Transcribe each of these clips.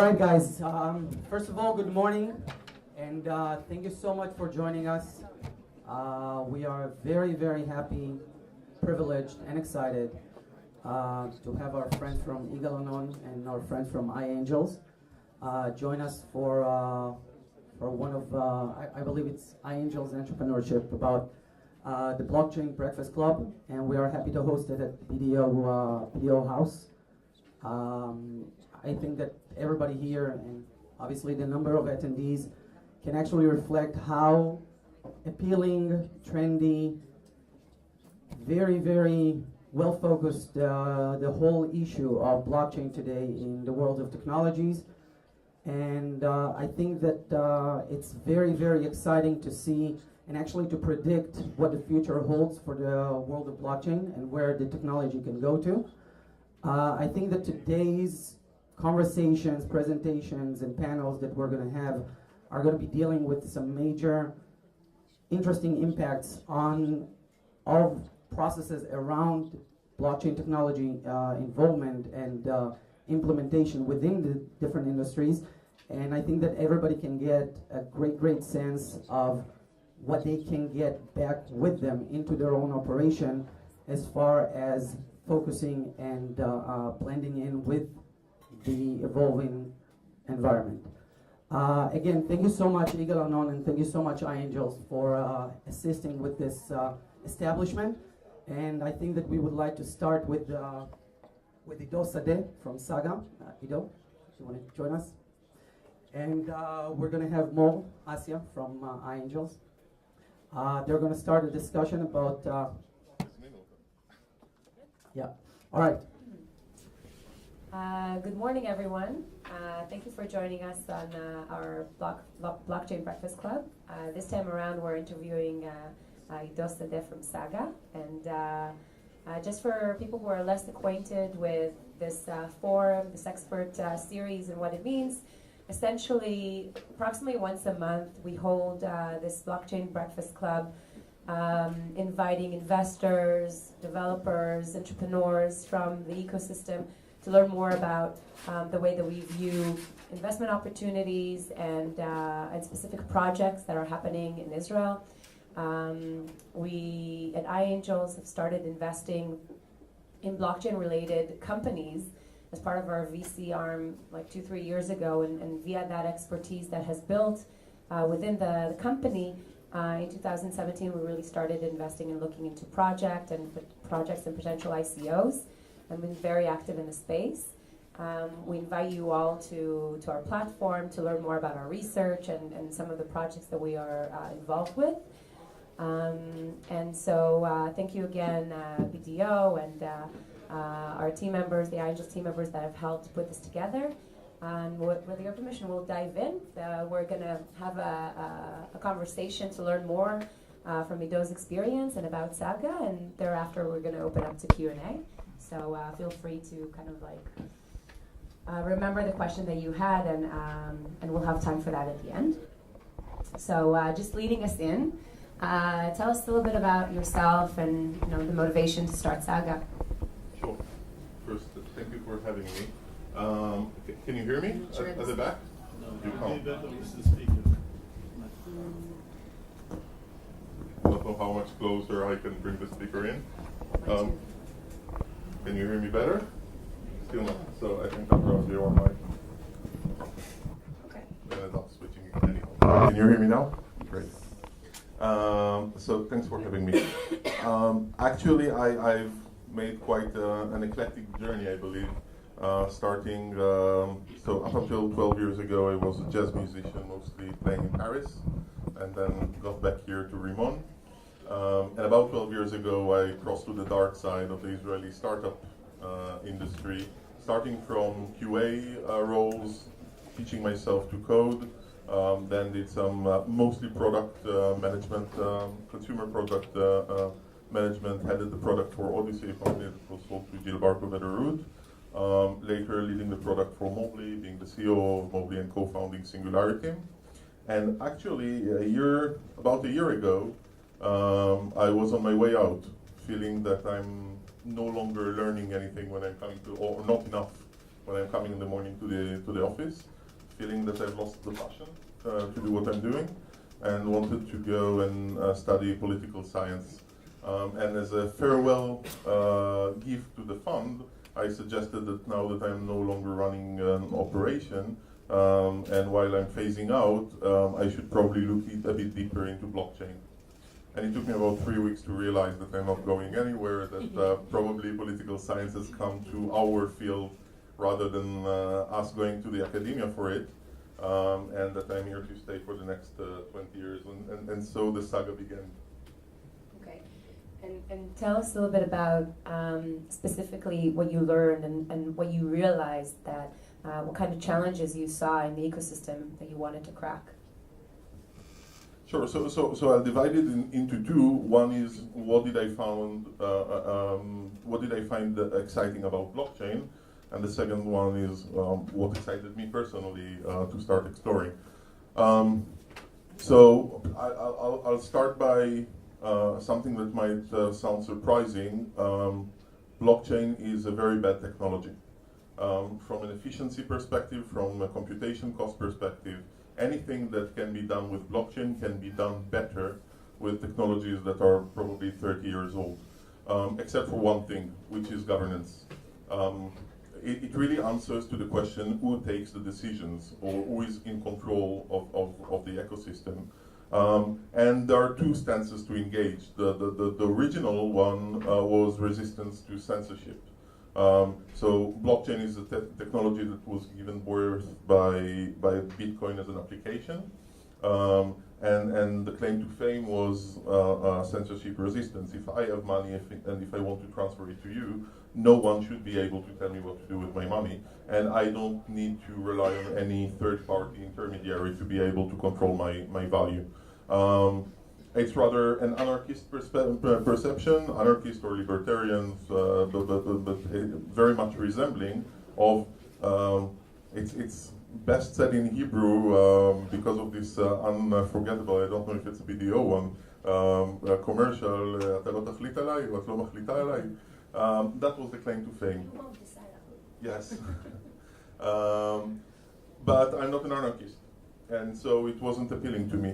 right, guys. First of all, good morning, and thank you so much for joining us. We are very, very happy, privileged, and excited to have our friends from Ido and our friends from iAngels join us for one of, I believe it's iAngels Entrepreneurship about the Blockchain Breakfast Club, and we are happy to host it at BDO House. I think that everybody here, and obviously the number of attendees, can actually reflect how appealing, trendy, very, very well-focused the whole issue of blockchain today in the world of technologies. And I think that it's very, very exciting to see and actually to predict what the future holds for the world of blockchain and where the technology can go to. I think that today's conversations, presentations, and panels that we're going to have are going to be dealing with some major interesting impacts on all processes around blockchain technology involvement and implementation within the different industries. And I think that everybody can get a great sense of what they can get back with them into their own operation as far as focusing and blending in with the evolving environment. Again, thank you so much, Ido and thank you so much, iAngels, for assisting with this establishment. And I think that we would like to start with Ido Sadeh from Saga. Ido, you want to join us? And we're going to have Mo Asya from iAngels. They're going to start a discussion about... yeah. All right. Good morning, everyone. Thank you for joining us on our Blockchain Breakfast Club. This time around, we're interviewing Ido Sadeh from Saga. And just for people who are less acquainted with this forum, this expert series and what it means, essentially, approximately once a month, we hold this Blockchain Breakfast Club, inviting investors, developers, entrepreneurs from the ecosystem to learn more about the way that we view investment opportunities and specific projects that are happening in Israel. We at iAngels have started investing in blockchain-related companies as part of our VC arm like 2-3 years ago, and via that expertise that has built within the company, in 2017 we really started investing and looking into projects and potential ICOs, and been very active in the space. We invite you all to our platform to learn more about our research and some of the projects that we are involved with. And so thank you again, BDO and our team members, the iAngels team members that have helped put this together. And with your permission, we'll dive in. We're going to have a conversation to learn more from Ido's experience and about Saga, and thereafter we're going to open up to Q&A. So feel free to kind of like remember the question that you had, and we'll have time for that at the end. So just leading us in, tell us a little bit about yourself and the motivation to start Saga. Sure. First, thank you for having me. Can you hear me at the back? No, you can't. the speaker. I don't know how much closer I can bring the speaker in. Can you hear me better? Still not. So I think I'll drop your mic. Okay. I'm not switching it anyhow. Can you hear me now? Great. So thanks for having me. Actually, I've made quite an eclectic journey, I believe. Starting, so up until 12 years ago, I was a jazz musician, mostly playing in Paris, and then got back here to Rimon. And about 12 years ago, I crossed to the dark side of the Israeli startup industry, starting from QA roles, teaching myself to code, then did some mostly product management, consumer product management, headed the product for Odyssey, a company that was sold to Gil Barkov at Root. Later leading the product for Mobley, being the CEO of Mobley and co-founding Singularity. And actually, about a year ago, I was on my way out, feeling that I'm no longer learning anything when I'm coming to, or not enough when I'm coming in the morning to the office. feeling that I've lost the passion to do what I'm doing, and wanted to go and study political science. And as a farewell gift to the fund, I suggested that now that I'm no longer running an operation, and while I'm phasing out, I should probably look a bit deeper into blockchain. And it took me about 3 weeks to realize that I'm not going anywhere, that probably political science has come to our field rather than us going to the academia for it, and that I'm here to stay for the next 20 years. And so the saga began. Okay. And tell us a little bit about specifically what you learned and what you realized, that what kind of challenges you saw in the ecosystem that you wanted to crack. Sure. So I'll divide it into two. One is what did I find exciting about blockchain, and the second one is what excited me personally to start exploring. So I'll start by something that might sound surprising. Blockchain is a very bad technology. From an efficiency perspective, from a computation cost perspective, anything that can be done with blockchain can be done better with technologies that are probably 30 years old, except for one thing, which is governance. It really answers to the question who takes the decisions or who is in control of the ecosystem. And there are two stances to engage. The original one was resistance to censorship. So blockchain is a technology that was given birth by Bitcoin as an application, and the claim to fame was censorship resistance. If I have money and if I want to transfer it to you, no one should be able to tell me what to do with my money, and I don't need to rely on any third-party intermediary to be able to control my value. It's rather an anarchist perception, anarchist or libertarians, but very much resembling of, it's best said in Hebrew because of this unforgettable, I don't know if it's a BDO one, commercial, אתה לא תחליט עליי, או את לא מחליטה עליי. That was the claim to fame. You won't decide on me. Yes. But I'm not an anarchist, and so it wasn't appealing to me.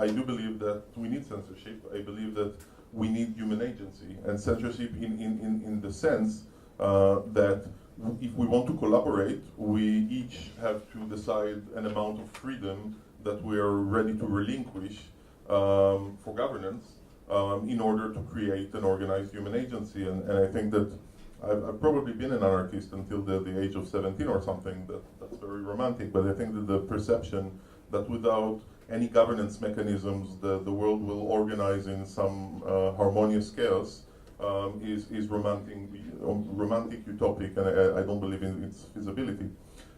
I do believe that we need censorship. I believe that we need human agency, and censorship in the sense that if we want to collaborate, we each have to decide an amount of freedom that we are ready to relinquish for governance in order to create an organized human agency. And I think that I've probably been an anarchist until the age of 17 or something. That's very romantic, but I think that the perception that without any governance mechanisms the world will organize in some harmonious chaos is romantic, utopic, and I don't believe in its feasibility.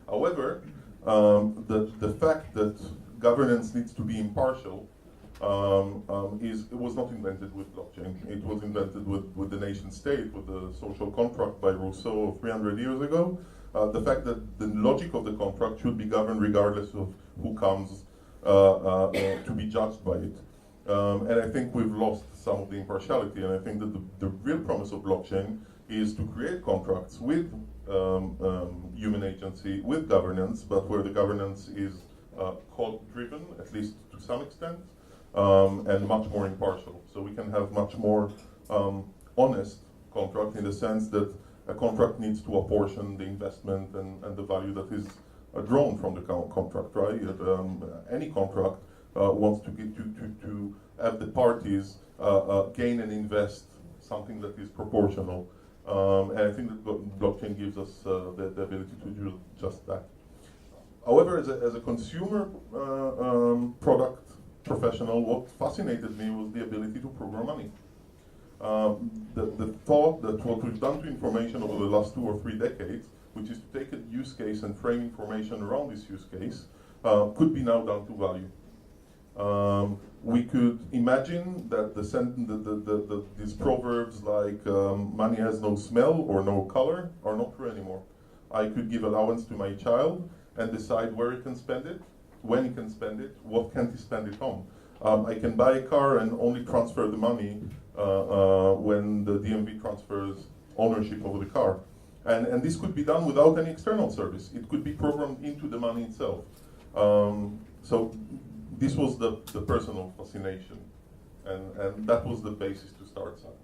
However, the fact that governance needs to be impartial it was not invented with blockchain. It was invented with the nation state, with the social contract by Rousseau 300 years ago. The fact that the logic of the contract should be governed regardless of who comes to be judged by it. And I think we've lost some of the impartiality, and I think that the real promise of blockchain is to create contracts with human agency, with governance, but where the governance is code-driven, at least to some extent, and much more impartial. So we can have much more honest contract in the sense that a contract needs to apportion the investment and the value that is drawn from the contract, right? Any contract wants to have the parties gain and invest something that is proportional. And I think that blockchain gives us the ability to do just that. However, as a consumer product professional, what fascinated me was the ability to program money. The thought that what we've done to information over the last 2 or 3 decades, which is to take a use case and frame information around this use case, could be now done to value. We could imagine that these proverbs like money has no smell or no color are not true anymore. I could give allowance to my child and decide where he can spend it, when he can spend it, what can't he spend it on. I can buy a car and only transfer the money when the DMV transfers ownership over the car. And this could be done without any external service. It could be programmed into the money itself. So this was the personal fascination. And that was the basis to start Saga.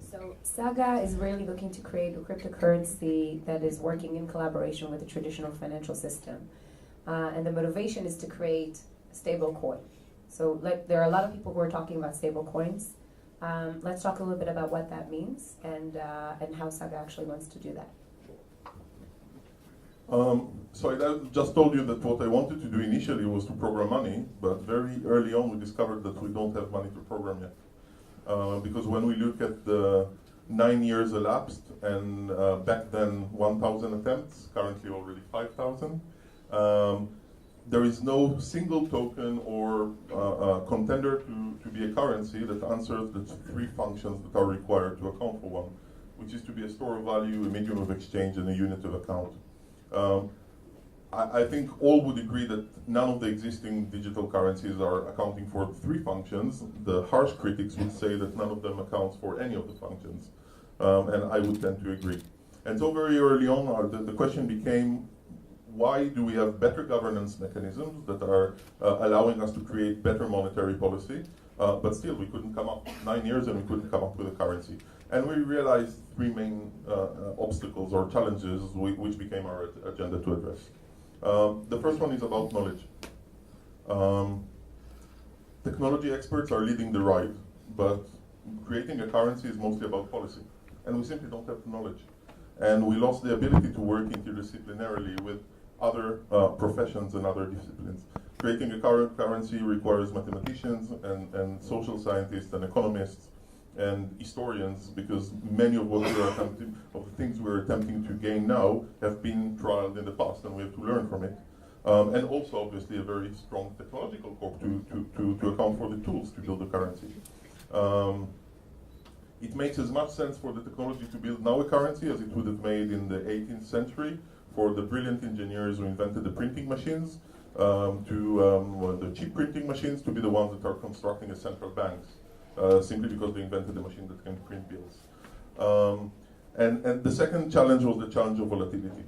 So Saga is really looking to create a cryptocurrency that is working in collaboration with the traditional financial system. And the motivation is to create a stable coin. So there are a lot of people who are talking about stable coins. Let's talk a little bit about what that means and how Saga actually wants to do that. So I just told you that what I wanted to do initially was to program money, but very early on we discovered that we don't have money to program yet. Because when we look at the 9 years elapsed, and back then 1,000 attempts, currently already 5,000, there is no single token or contender to be a currency that answers the three functions that are required to account for one, which is to be a store of value, a medium of exchange, and a unit of account. I think all would agree that none of the existing digital currencies are accounting for three functions. The harsh critics would say that none of them accounts for any of the functions, and I would tend to agree. And so very early on, the question became, why do we have better governance mechanisms that are allowing us to create better monetary policy, but still we couldn't come up, 9 years and we couldn't come up with a currency. And we realized three main obstacles or challenges which became our agenda to address. The first one is about knowledge. Technology experts are leading the ride, but creating a currency is mostly about policy. And we simply don't have the knowledge. And we lost the ability to work interdisciplinarily with other professions and other disciplines. Creating a currency requires mathematicians and social scientists and economists and historians, because many of the things we're attempting to gain now have been trialed in the past, and we have to learn from it. And also, obviously, a very strong technological corp to account for the tools to build the currency. It makes as much sense for the technology to build now a currency as it would have made in the 18th century for the brilliant engineers who invented the printing machines, the cheap printing machines to be the ones that are constructing a central banks. Simply because they invented a machine that can print bills. And the second challenge was the challenge of volatility.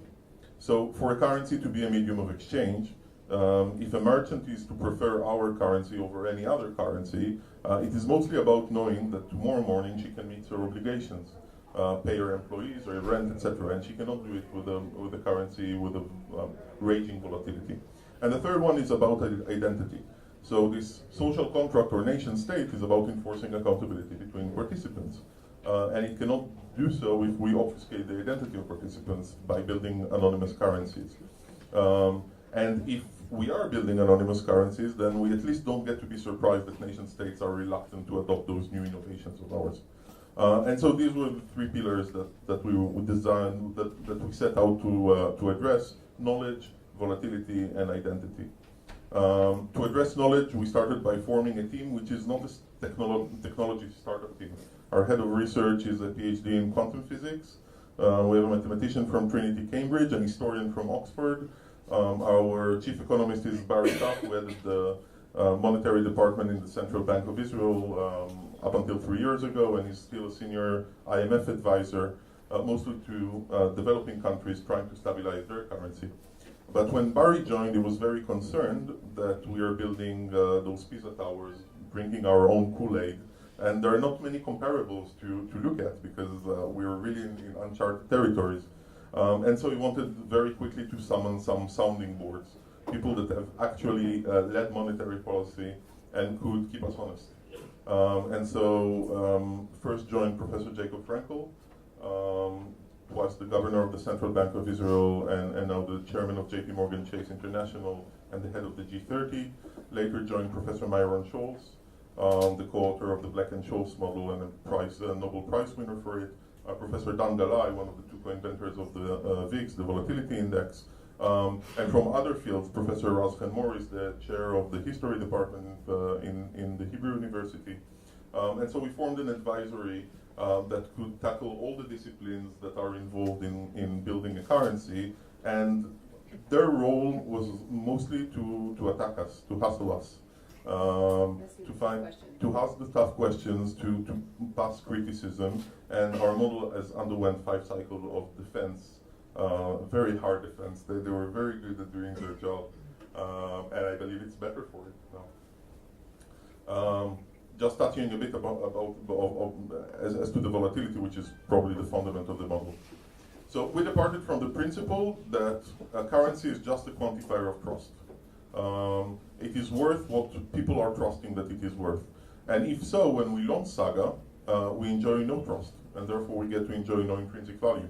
So for a currency to be a medium of exchange, if a merchant is to prefer our currency over any other currency, it is mostly about knowing that tomorrow morning she can meet her obligations, pay her employees, or rent, etc. And she cannot do it with a currency with a raging volatility. And the third one is about identity. So this social contract or nation state is about enforcing accountability between participants. And it cannot do so if we obfuscate the identity of participants by building anonymous currencies. And if we are building anonymous currencies, then we at least don't get to be surprised that nation states are reluctant to adopt those new innovations of ours. And so these were the three pillars that we designed, that we set out to address: knowledge, volatility, and identity. To address knowledge, we started by forming a team which is not a technology startup team. Our head of research is a PhD in quantum physics. We have a mathematician from Trinity, Cambridge, an historian from Oxford. Our chief economist is Barry Taff, who headed the monetary department in the Central Bank of Israel up until 3 years ago, and he's still a senior IMF advisor, mostly to developing countries trying to stabilize their currency. But when Barry joined, he was very concerned that we are building those Pisa towers, drinking our own Kool-Aid, and there are not many comparables to look at because we're really in uncharted territories. And so he wanted very quickly to summon some sounding boards, people that have actually led monetary policy and could keep us honest. And so first joined Professor Jacob Frankel, was the governor of the Central Bank of Israel and now the chairman of JP Morgan Chase International and the head of the G30. Later joined Professor Myron Scholes, the co-author of the Black and Scholes model and a Nobel Prize winner for it. Professor Dan Galai, one of the two co-inventors of the VIX, the volatility index. And from other fields, Professor Razchan Morris, the chair of the history department in the Hebrew University. And so we formed an advisory that could tackle all the disciplines that are involved in building a currency, and their role was mostly to attack us, to hustle us. to ask the tough questions, to pass criticism, and our model has underwent 5 cycles of defense, very hard defense. They were very good at doing their job, and I believe it's better for it now. Just touching a bit as to the volatility, which is probably the fundament of the model. So we departed from the principle that a currency is just a quantifier of trust. It is worth what people are trusting that it is worth. And if so, when we launch Saga, we enjoy no trust, and therefore we get to enjoy no intrinsic value.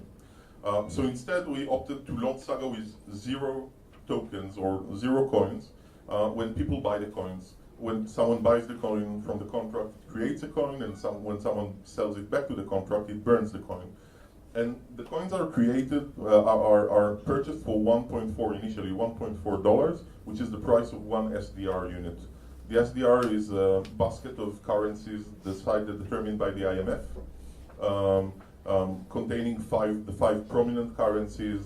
So instead, we opted to launch Saga with 0 tokens or 0 coins when people buy the coins. When someone buys the coin from the contract, it creates a coin, and when someone sells it back to the contract, it burns the coin. And the coins are created, are purchased for initially $1.4, which is the price of 1 SDR unit. The SDR is a basket of currencies determined by the IMF, containing the 5 prominent currencies,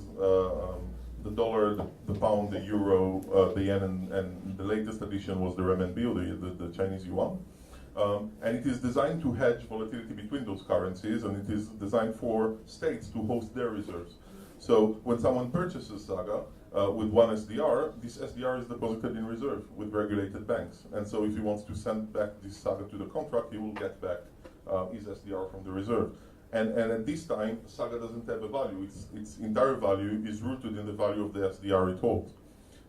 the dollar, the pound, the euro, the yen, and the latest addition was the renminbi, or the Chinese yuan. And it is designed to hedge volatility between those currencies, and it is designed for states to host their reserves. So when someone purchases Saga with 1 SDR, this SDR is deposited in reserve with regulated banks. And so if he wants to send back this Saga to the contract, he will get back his SDR from the reserve. And at this time, Saga doesn't have a value. Its entire value is rooted in the value of the SDR it holds.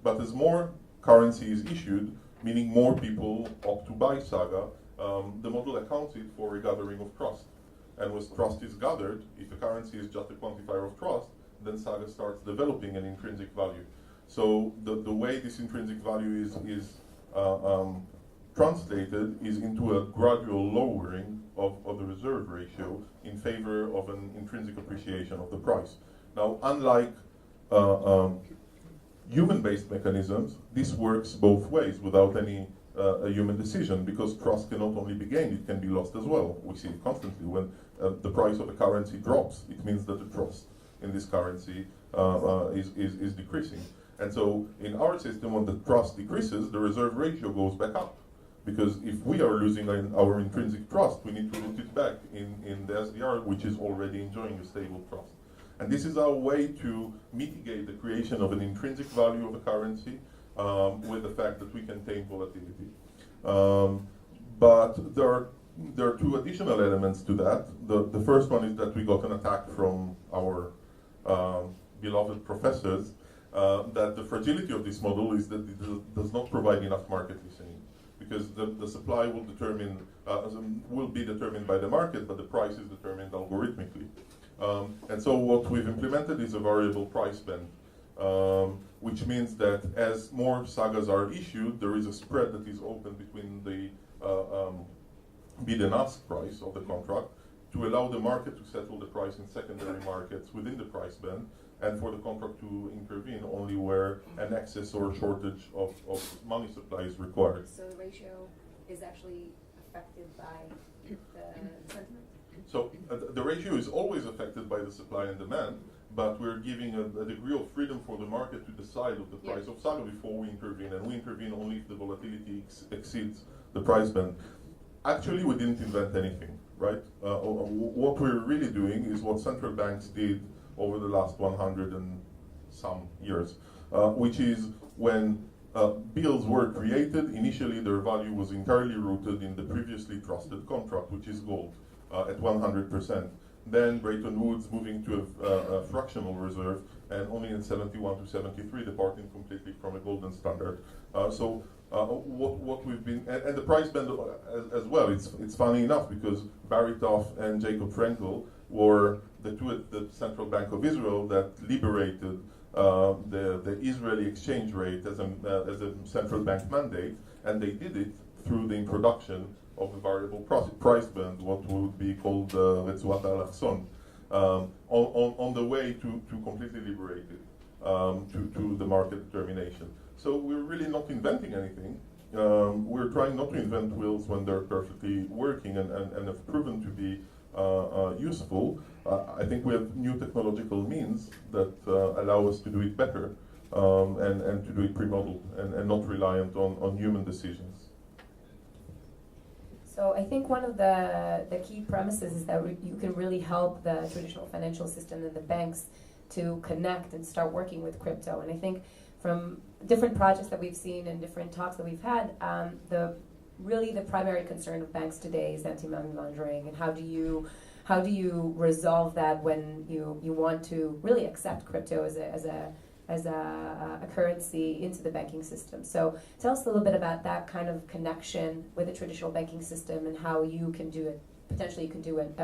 But as more currency is issued, meaning more people opt to buy Saga, the model accounts it for a gathering of trust. And when trust is gathered, if a currency is just a quantifier of trust, then Saga starts developing an intrinsic value. So the way this intrinsic value is translated is into a gradual lowering of the reserve ratio in favor of an intrinsic appreciation of the price. Now, unlike human-based mechanisms, this works both ways without any a human decision, because trust cannot only be gained, it can be lost as well. We see it constantly. When the price of a currency drops, it means that the trust in this currency is decreasing. And so in our system, when the trust decreases, the reserve ratio goes back up. Because if we are losing our intrinsic trust, we need to root it back in the SDR, which is already enjoying a stable trust. And this is our way to mitigate the creation of an intrinsic value of a currency with the fact that we can tame volatility. But there are 2 additional elements to that. The first one is that we got an attack from our beloved professors that the fragility of this model is that it does not provide enough market listening. Because the supply will be determined by the market, but the price is determined algorithmically. And so what we've implemented is a variable price band, which means that as more Sagas are issued, there is a spread that is open between the bid and ask price of the contract to allow the market to settle the price in secondary markets within the price band, and for the contract to intervene only where an excess or shortage of money supply is required. So the ratio is actually affected by the sentiment? So the ratio is always affected by the supply and demand, but we're giving a degree of freedom for the market to decide of the price of Saga before we intervene, and we intervene only if the volatility exceeds the price band. Actually, we didn't invent anything, right? What we're really doing is what central banks did over the last 100 and some years, which is when bills were created, initially their value was entirely rooted in the previously trusted contract, which is gold, at 100%. Then Bretton Woods moving to a fractional reserve, and only in 71 to 73 departing completely from a golden standard. What we've been, and the price band as well, it's funny enough because Barry Toff and Jacob Frenkel were the 2 at the Central Bank of Israel that liberated the Israeli exchange rate as a central bank mandate, and they did it through the introduction of a variable price band, what would be called Retzuat al-Achson, on the way to completely liberate it to the market determination. So we're really not inventing anything. We're trying not to invent wheels when they're perfectly working and have proven to be useful. I think we have new technological means that allow us to do it better and to do it pre-modeled and not reliant on human decisions. So I think one of the key premises is that you can really help the traditional financial system and the banks to connect and start working with crypto. And I think from different projects that we've seen and different talks that we've had, the primary concern of banks today is anti-money laundering, and how do you resolve that when you want to really accept crypto as a currency into the banking system. So tell us a little bit about that kind of connection with the traditional banking system and how you can do it, potentially you can do it,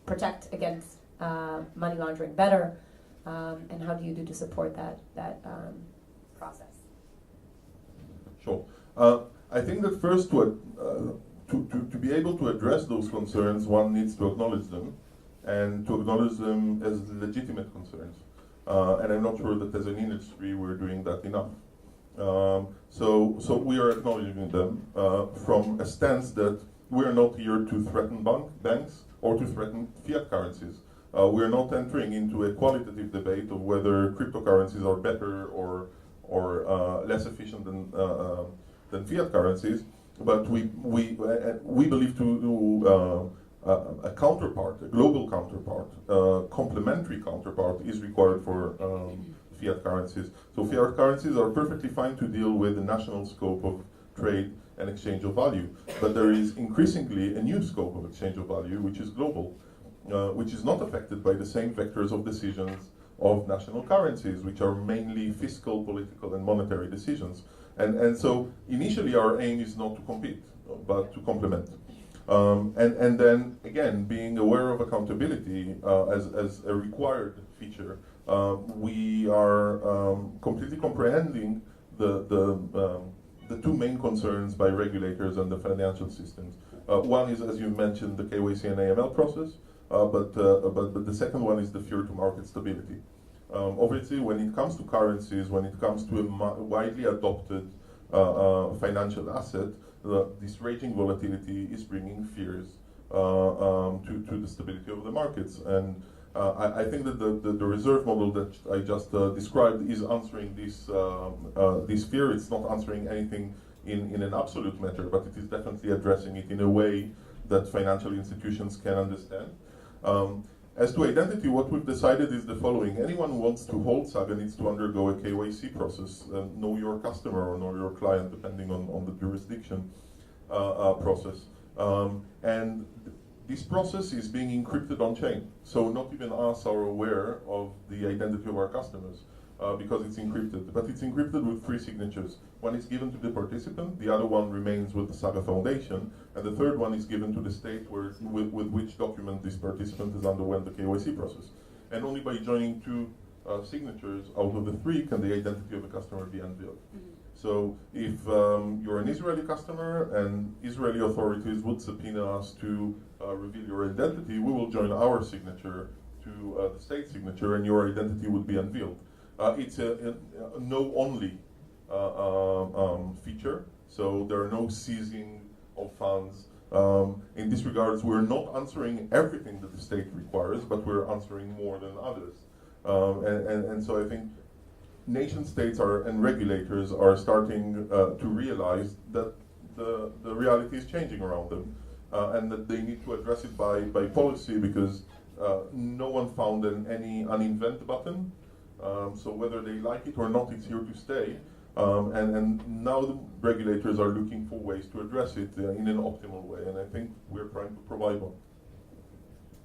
protect against money laundering better, and how do you do to support that process? Sure. I think that first to be able to address those concerns, one needs to acknowledge them, and to acknowledge them as legitimate concerns. And I'm not sure that as an industry we're doing that enough. So we are acknowledging them from a stance that we're not here to threaten banks or to threaten fiat currencies. We're not entering into a qualitative debate of whether cryptocurrencies are better or less efficient than fiat currencies, but we believe a counterpart, a global counterpart, complementary counterpart is required for fiat currencies. So fiat currencies are perfectly fine to deal with the national scope of trade and exchange of value, but there is increasingly a new scope of exchange of value, which is global, which is not affected by the same vectors of decisions of national currencies, which are mainly fiscal, political, and monetary decisions. And so initially our aim is not to compete, but to complement. And then again, being aware of accountability as a required feature, we are completely comprehending the two main concerns by regulators and the financial systems. One is, as you mentioned, the KYC and AML process, but the second one is the fear to market stability. Obviously, when it comes to currencies, when it comes to a widely adopted financial asset, this raging volatility is bringing fears to the stability of the markets. And I think that the reserve model that I just described is answering this fear. It's not answering anything in an absolute matter, but it is definitely addressing it in a way that financial institutions can understand. As to identity, what we've decided is the following. Anyone who wants to hold Saga needs to undergo a KYC process, know your customer or know your client, depending on the jurisdiction process. And this process is being encrypted on chain. So not even us are aware of the identity of our customers because it's encrypted. But it's encrypted with 3 signatures. One is given to the participant, the other one remains with the Saga Foundation, and the third one is given to the state with which document this participant has underwent the KYC process. And only by joining 2 signatures out of the 3 can the identity of the customer be unveiled. So if you're an Israeli customer and Israeli authorities would subpoena us to reveal your identity, we will join our signature to the state signature and your identity would be unveiled. It's a no-only feature, so there are no seizing of funds. In this regards, we're not answering everything that the state requires, but we're answering more than others. And so I think nation states and regulators are starting to realize that the reality is changing around them, and that they need to address it by policy, because no one found any uninvent button. So whether they like it or not, it's here to stay. And now the regulators are looking for ways to address it in an optimal way, and I think we're trying to provide one.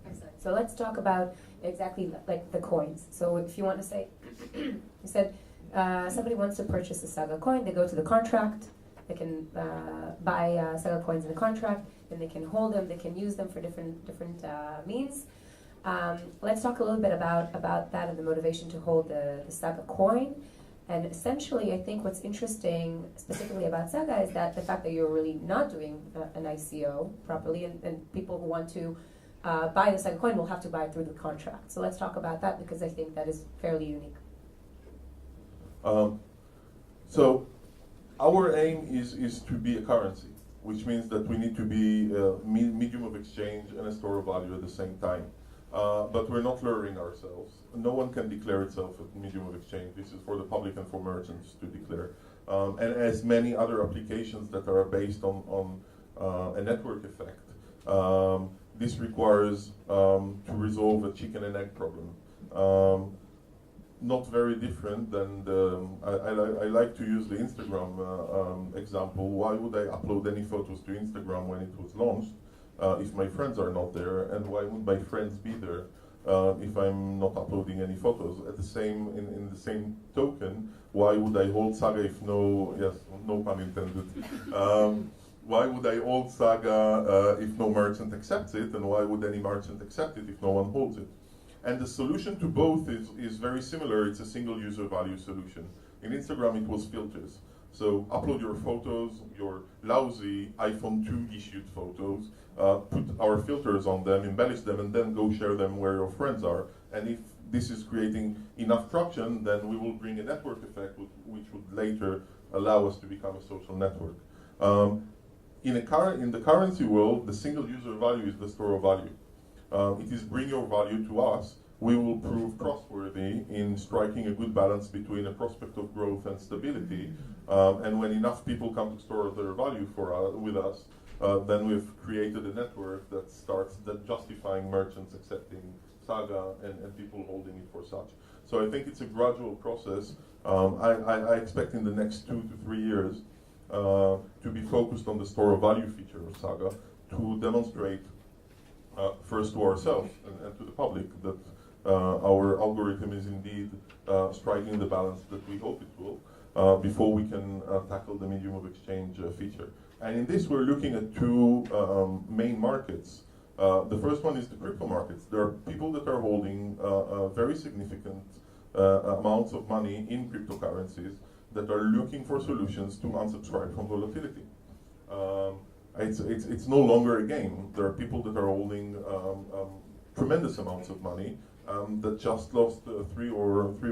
Excellent. So let's talk about exactly like the coins. So if you want to say, you said somebody wants to purchase a Saga coin, they go to the contract, they can buy Saga coins in the contract, then they can hold them, they can use them for different means. Let's talk a little bit about that and the motivation to hold the Saga coin. And essentially, I think what's interesting specifically about Saga is that the fact that you're really not doing an ICO properly, and people who want to buy the Saga coin will have to buy it through the contract. So let's talk about that, because I think that is fairly unique. So our aim is to be a currency, which means that we need to be a medium of exchange and a store of value at the same time. But we're not luring ourselves. No one can declare itself a medium of exchange. This is for the public and for merchants to declare. And as many other applications that are based on a network effect. This requires to resolve a chicken and egg problem. Not very different than I like to use the Instagram example. Why would I upload any photos to Instagram when it was launched if my friends are not there? And why would my friends be there if I'm not uploading any photos? At the same, in the same token, why would I hold Saga if no, yes, no pun intended. Why would I hold Saga if no merchant accepts it? And why would any merchant accept it if no one holds it? And the solution to both is very similar. It's a single user value solution. In Instagram, it was filters. So upload your photos, your lousy iPhone 2 issued photos, put our filters on them, embellish them, and then go share them where your friends are. And if this is creating enough traction, then we will bring a network effect, which would later allow us to become a social network. In the currency world, the single user value is the store of value. It is bring your value to us. We will prove trustworthy in striking a good balance between a prospect of growth and stability. And when enough people come to store their value with us, then we've created a network that starts justifying merchants accepting Saga and people holding it for such. So I think it's a gradual process. I expect in the next 2 to 3 years to be focused on the store of value feature of Saga to demonstrate first to ourselves and to the public that our algorithm is indeed striking the balance that we hope it will before we can tackle the medium of exchange feature. And in this, we're looking at two main markets. The first one is the crypto markets. There are people that are holding very significant amounts of money in cryptocurrencies that are looking for solutions to unsubscribe from volatility. It's no longer a game. There are people that are holding tremendous amounts of money that just lost 3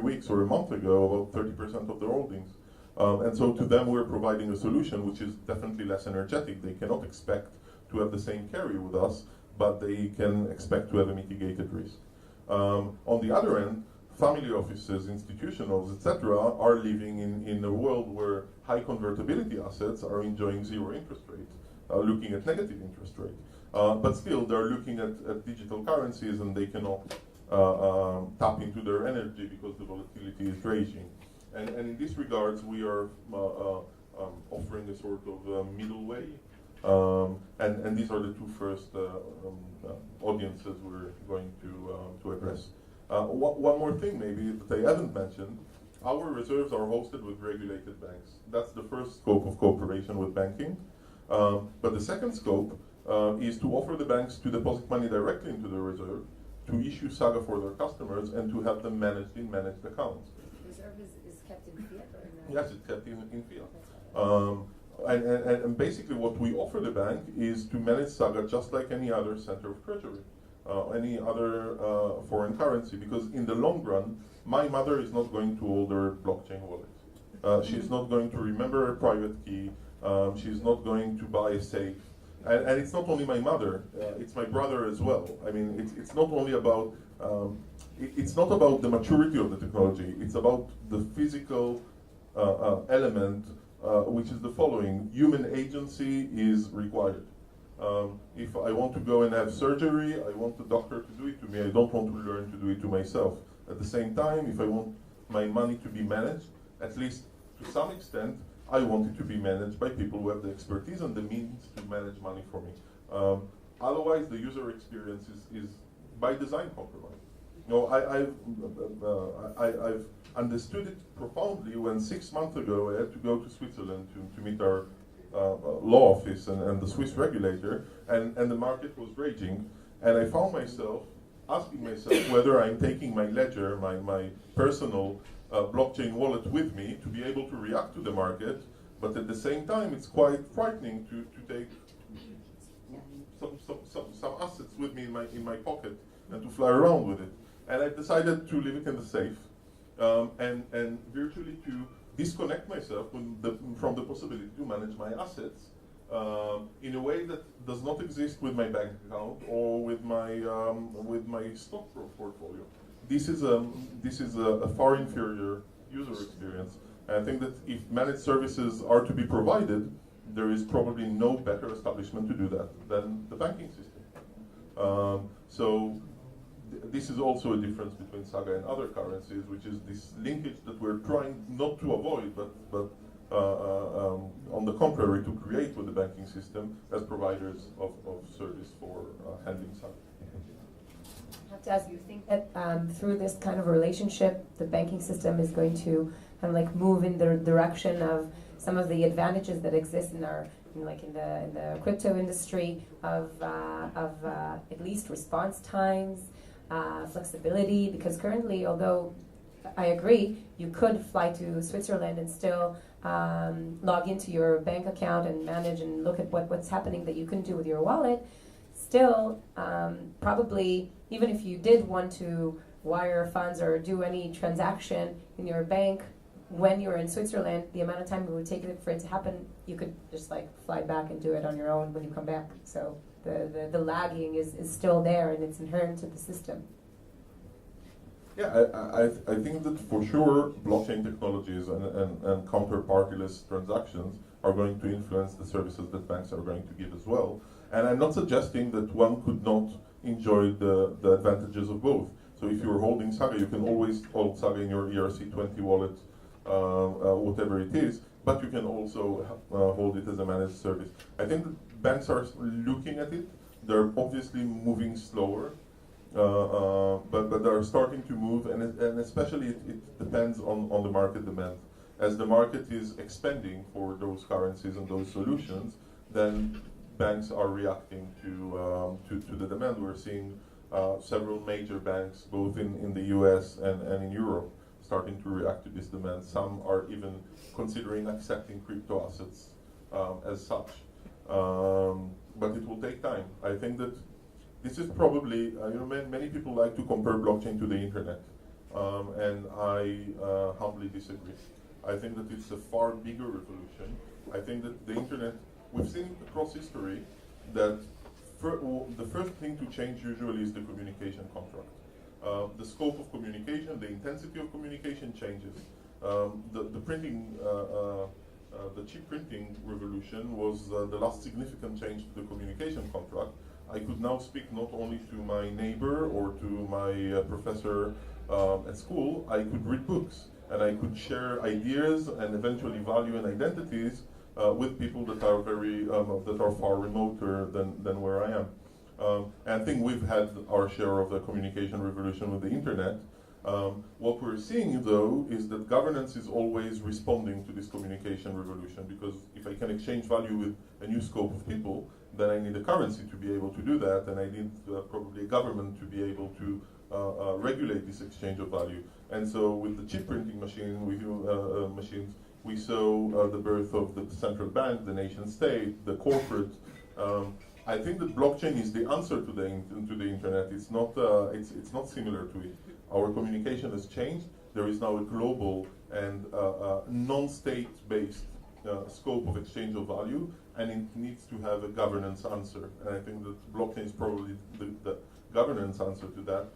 weeks or a month ago about 30% of their holdings. And so to them we're providing a solution which is definitely less energetic. They cannot expect to have the same carry with us, but they can expect to have a mitigated risk. On the other end, family offices, institutionals, etc., are living in a world where high convertibility assets are enjoying zero interest rate, looking at negative interest rate. But still, they're looking at digital currencies and they cannot tap into their energy because the volatility is raging. And in this regards, we are offering a sort of middle way. And these are the two first audiences we're going to address. One more thing maybe that I haven't mentioned, our reserves are hosted with regulated banks. That's the first scope of cooperation with banking. But the second scope is to offer the banks to deposit money directly into the reserve, to issue Saga for their customers, and to have them managed in managed accounts. Reserve is kept in fiat or in Yes, it's kept in fiat. And basically what we offer the bank is to manage Saga just like any other center of treasury, any other foreign currency, because in the long run, my mother is not going to hold her blockchain wallet. She's not going to remember her private key. She's not going to buy a safe. And it's not only my mother, it's my brother as well. I mean, it's not only about, it's not about the maturity of the technology, it's about the physical element, which is the following: human agency is required. If I want to go and have surgery, I want the doctor to do it to me. I don't want to learn to do it to myself. At the same time, if I want my money to be managed, at least to some extent, I want it to be managed by people who have the expertise and the means to manage money for me. Otherwise, the user experience is by design compromised. You know, I've understood it profoundly when 6 months ago I had to go to Switzerland to meet our law office and the Swiss regulator, and the market was raging, and I found myself asking myself whether I'm taking my ledger, my personal blockchain wallet with me to be able to react to the market, but at the same time it's quite frightening to take some assets with me in my pocket and to fly around with it. And I decided to leave it in the safe and virtually to disconnect myself from the possibility to manage my assets in a way that does not exist with my bank account or with my stock portfolio. This is a far inferior user experience. And I think that if managed services are to be provided, there is probably no better establishment to do that than the banking system. This is also a difference between Saga and other currencies, which is this linkage that we're trying not to avoid, but on the contrary, to create with the banking system as providers of service for handling Saga. I have to ask, you think that through this kind of relationship, the banking system is going to kind of like move in the direction of some of the advantages that exist in our, in the crypto industry of at least response times, flexibility? Because currently, although I agree, you could fly to Switzerland and still log into your bank account and manage and look at what's happening that you couldn't do with your wallet. Still, probably, even if you did want to wire funds or do any transaction in your bank when you're in Switzerland, the amount of time it would take for it to happen, you could just like fly back and do it on your own when you come back. So the lagging is still there, and it's inherent to the system. Yeah, I think that for sure blockchain technologies and counterpartyless transactions are going to influence the services that banks are going to give as well. And I'm not suggesting that one could not enjoy the advantages of both. So if you're holding Saga, you can always hold Saga in your ERC20 wallet, whatever it is, but you can also hold it as a managed service. I think that banks are looking at it. They're obviously moving slower, but they're starting to move, and especially it depends on the market demand. As the market is expanding for those currencies and those solutions, then banks are reacting to the demand. We're seeing several major banks, both in the US and in Europe, starting to react to this demand. Some are even considering accepting crypto assets as such. But it will take time. I think that this is probably, many people like to compare blockchain to the internet, and I humbly disagree. I think that it's a far bigger revolution. I think that the internet, we've seen across history that the first thing to change usually is the communication contract. The scope of communication, the intensity of communication changes. The printing, the chip printing revolution was the last significant change to the communication contract. I could now speak not only to my neighbor or to my professor at school. I could read books, and I could share ideas and eventually value and identities with people that are that are far remoter than where I am. And I think we've had our share of the communication revolution with the internet. What we're seeing, though, is that governance is always responding to this communication revolution, because if I can exchange value with a new scope of people, then I need a currency to be able to do that, and I need probably a government to be able to regulate this exchange of value. And so with the chip printing machines, we saw the birth of the central bank, the nation state, the corporate. I think that blockchain is the answer to the internet. It's not similar to it. Our communication has changed. There is now a global and non-state-based scope of exchange of value, and it needs to have a governance answer. And I think that blockchain is probably the governance answer to that.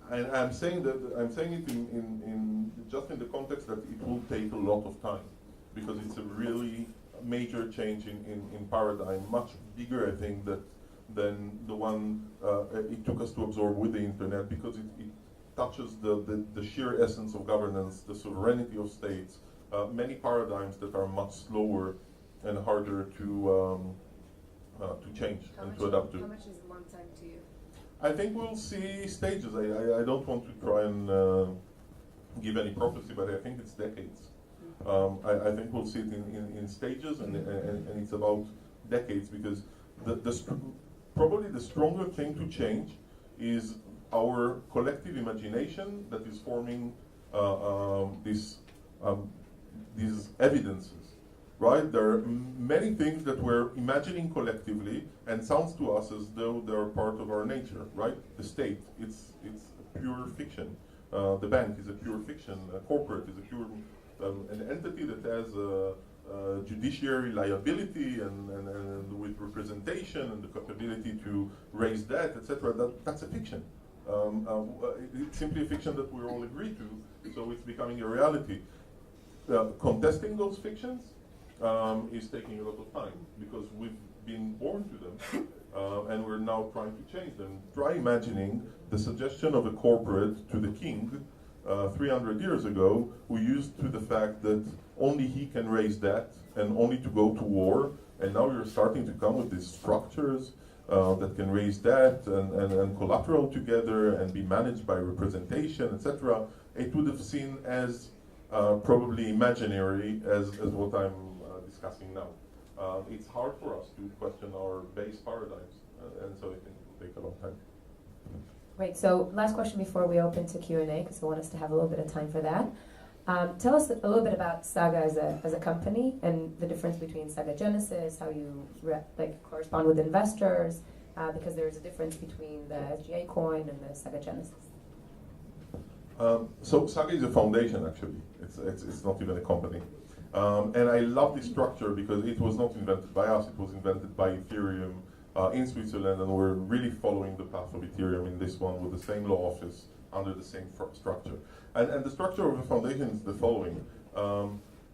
And I'm saying it in just in the context that it will take a lot of time, because it's a really major change in paradigm, much bigger, I think, than the one it took us to absorb with the internet, because it touches the sheer essence of governance, the sovereignty of states, many paradigms that are much slower and harder to change and to adapt to. How much is a long time to you? I think we'll see stages. I don't want to try and give any prophecy, but I think it's decades. I think we'll see it in stages, and it's about decades, because probably the stronger thing to change is our collective imagination that is forming these evidences. Right? There are many things that we're imagining collectively, and sounds to us as though they're part of our nature. Right? The state, it's a pure fiction. The bank is a pure fiction. A corporate is a pure an entity that has judiciary liability and with representation and the capability to raise debt, etc. That's a fiction. It's simply a fiction that we all agree to. So it's becoming a reality. Contesting those fictions is taking a lot of time because we've been born to them and we're now trying to change them. Try imagining the suggestion of a corporate to the king 300 years ago, who used to the fact that only he can raise debt and only to go to war, and now you're starting to come with these structures that can raise debt and collateral together and be managed by representation, etc. It would have seen as probably imaginary as what I'm discussing now. It's hard for us to question our base paradigms, and so it will take a long time. Great. So last question before we open to Q&A, because I want us to have a little bit of time for that. Tell us a little bit about Saga as a company and the difference between Saga Genesis, how you correspond with investors, because there is a difference between the SGA coin and the Saga Genesis. So Saga is a foundation, actually. It's not even a company. And I love this structure because it was not invented by us, it was invented by Ethereum in Switzerland, and we're really following the path of Ethereum in this one with the same law office under the same structure. And the structure of the foundation is the following.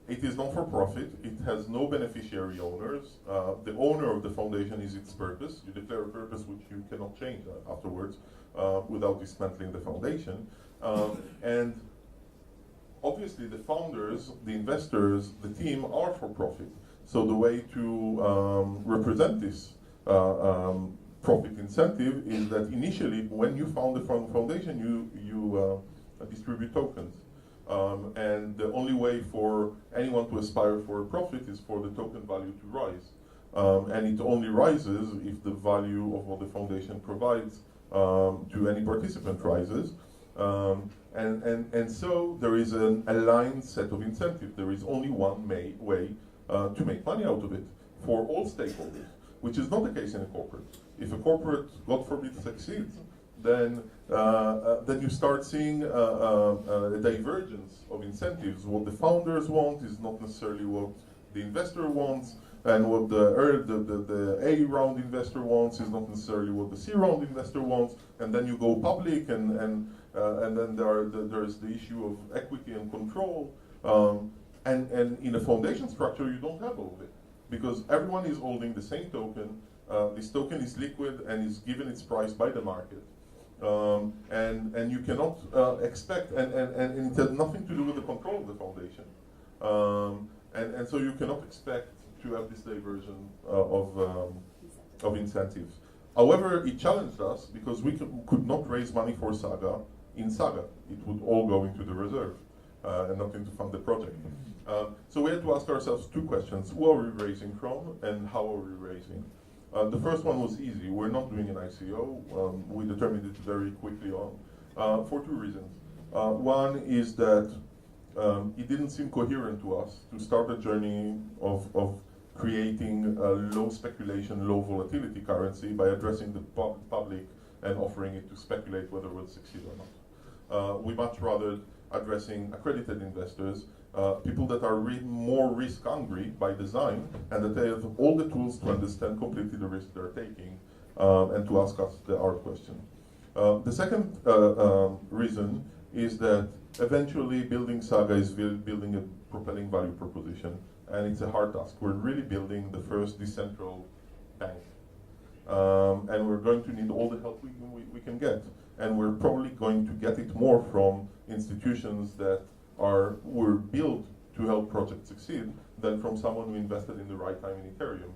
It is not for profit, it has no beneficiary owners. The owner of the foundation is its purpose. You declare a purpose which you cannot change afterwards without dismantling the foundation. And obviously the founders, the investors, the team are for profit. So the way to represent this profit incentive is that initially, when you found the foundation, you distribute tokens. And the only way for anyone to aspire for a profit is for the token value to rise. And it only rises if the value of what the foundation provides to any participant rises. And so there is an aligned set of incentives. There is only one way to make money out of it for all stakeholders, which is not the case in a corporate. If a corporate, God forbid, succeeds, then you start seeing a divergence of incentives. What the founders want is not necessarily what the investor wants, and what the A round investor wants is not necessarily what the C round investor wants. And then you go public, and then there's the issue of equity and control. And in a foundation structure, you don't have all of it, because everyone is holding the same token. This token is liquid and is given its price by the market. And you cannot expect, and it has nothing to do with the control of the foundation. And so you cannot expect to have this diversion of incentives. However, it challenged us because we could not raise money for Saga in Saga. It would all go into the reserve and not into fund the project. So we had to ask ourselves two questions. Who are we raising from and how are we raising? The first one was easy. We're not doing an ICO. We determined it very quickly on for two reasons. One is that it didn't seem coherent to us to start a journey of creating a low speculation, low volatility currency by addressing the public and offering it to speculate whether we'll succeed or not. We much rather addressing accredited investors, people that are more risk hungry by design, and that they have all the tools to understand completely the risk they're taking and to ask us the hard question. The second reason is that eventually building Saga is building a propelling value proposition, and it's a hard task. We're really building the first decentral bank, and we're going to need all the help we can get, and we're probably going to get it more from institutions that were built to help projects succeed than from someone who invested in the right time in Ethereum.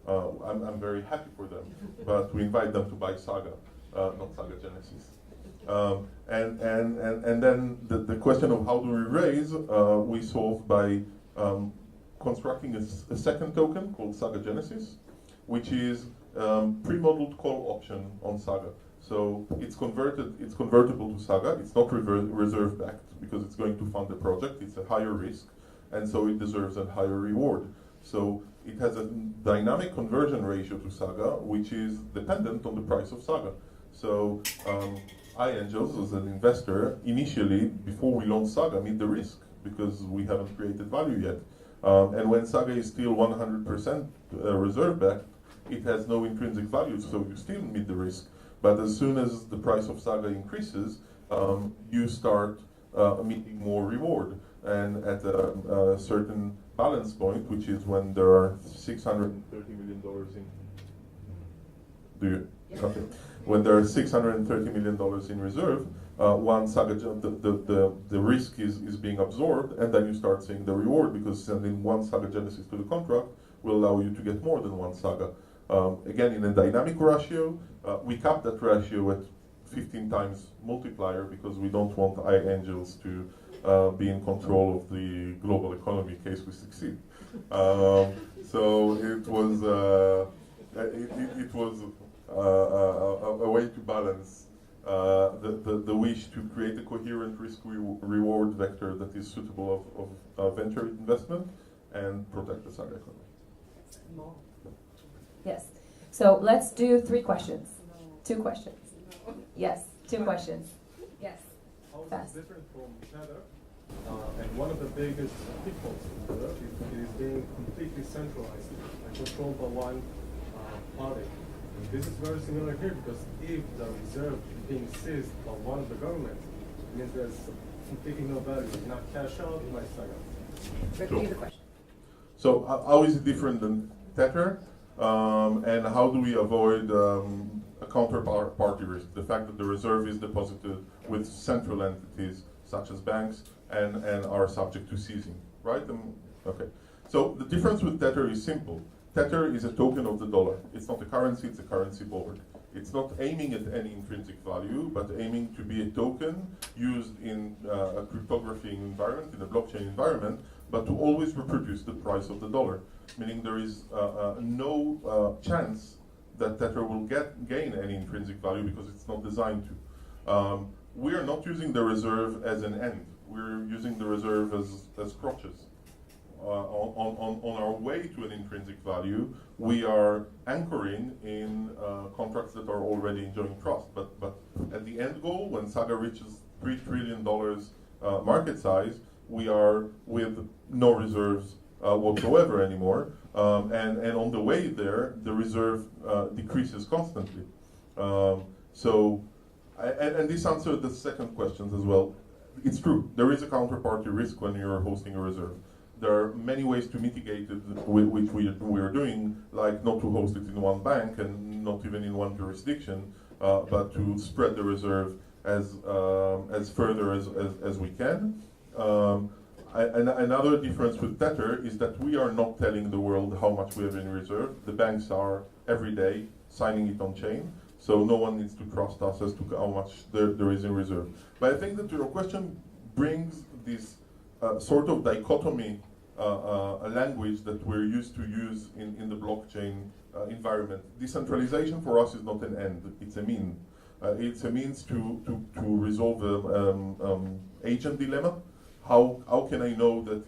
I'm very happy for them, but we invite them to buy Saga, not Saga Genesis. And then the question of how do we raise, we solve by constructing a second token called Saga Genesis, which is pre-modeled call option on Saga. So it's convertible to Saga. It's not reserve backed because it's going to fund the project. It's a higher risk, and so it deserves a higher reward. So it has a dynamic conversion ratio to Saga, which is dependent on the price of Saga. So iAngels, as an investor, initially, before we launched Saga, meet the risk because we haven't created value yet. And when Saga is still 100% reserve backed, it has no intrinsic value, so you still meet the risk. But as soon as the price of Saga increases, you start meeting more reward. And at a certain balance point, which is when there are $630 million in. Do you? Yeah. Okay. When there are $630 million in reserve, one Saga, the risk is being absorbed, and then you start seeing the reward, because sending one Saga Genesis to the contract will allow you to get more than one Saga. Again, in a dynamic ratio, we cap that ratio at 15 times multiplier, because we don't want iAngels to be in control of the global economy in case we succeed. So it was a way to balance the wish to create a coherent risk-reward vector that is suitable of venture investment and protect the Saga economy. Yes. So let's do 3 questions. 2 questions. Yes, 2 questions. Yes. How is Fast. it different from Tether? And one of the biggest pitfalls of Tether is being completely centralized and controlled by one party. And this is very similar here, because if the reserve is being seized by one of the governments, it means there's completely no value. You cannot cash out my Saga. Repeat the question. So how is it different than Tether? And how do we avoid a counterparty risk? The fact that the reserve is deposited with central entities such as banks and are subject to seizing, right? Okay. So the difference with Tether is simple. Tether is a token of the dollar. It's not a currency, it's a currency board. It's not aiming at any intrinsic value, but aiming to be a token used in a cryptography environment, in a blockchain environment, but to always reproduce the price of the dollar. Meaning there is no chance that Tether will gain any intrinsic value, because it's not designed to. We are not using the reserve as an end. We're using the reserve as crutches. On our way to an intrinsic value, we are anchoring in contracts that are already enjoying trust. But at the end goal, when Saga reaches $3 trillion market size, we are with no reserves whatsoever anymore. And on the way there, the reserve decreases constantly. And this answers the second question as well. It's true, there is a counterparty risk when you're hosting a reserve. There are many ways to mitigate it, which we are doing, like not to host it in one bank and not even in one jurisdiction, but to spread the reserve as further as we can. Another difference with Tether is that we are not telling the world how much we have in reserve. The banks are every day signing it on chain, so no one needs to trust us as to how much there is in reserve. But I think that your question brings this sort of dichotomy language that we're used to use in the blockchain environment. Decentralization for us is not an end, it's a mean. It's a means to resolve agent dilemma. How can I know that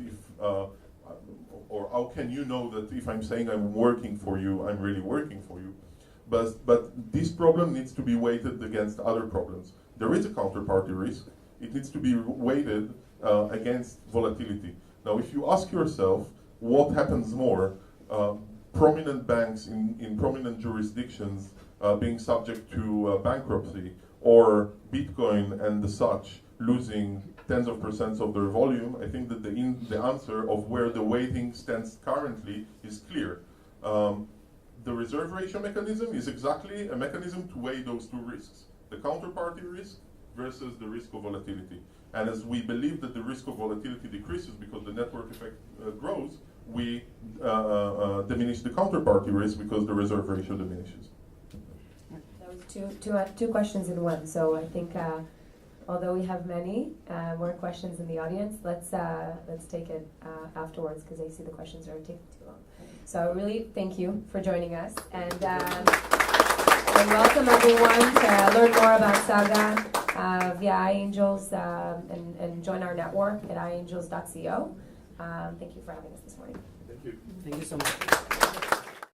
or how can you know that if I'm saying I'm working for you, I'm really working for you? But this problem needs to be weighted against other problems. There is a counterparty risk. It needs to be weighted against volatility. Now, if you ask yourself what happens more, prominent banks in prominent jurisdictions being subject to bankruptcy, or Bitcoin and the such losing tens of percents of their volume, I think that the answer of where the weighting stands currently is clear. The reserve ratio mechanism is exactly a mechanism to weigh those two risks, the counterparty risk versus the risk of volatility. And as we believe that the risk of volatility decreases because the network effect grows, we diminish the counterparty risk because the reserve ratio diminishes. That was two questions in one. So I think although we have many more questions in the audience, let's take it afterwards, because I see the questions are taking too long. So really thank you for joining us, and welcome everyone to learn more about Saga via iAngels and join our network at iAngels.co. Thank you for having us this morning. Thank you. Thank you so much.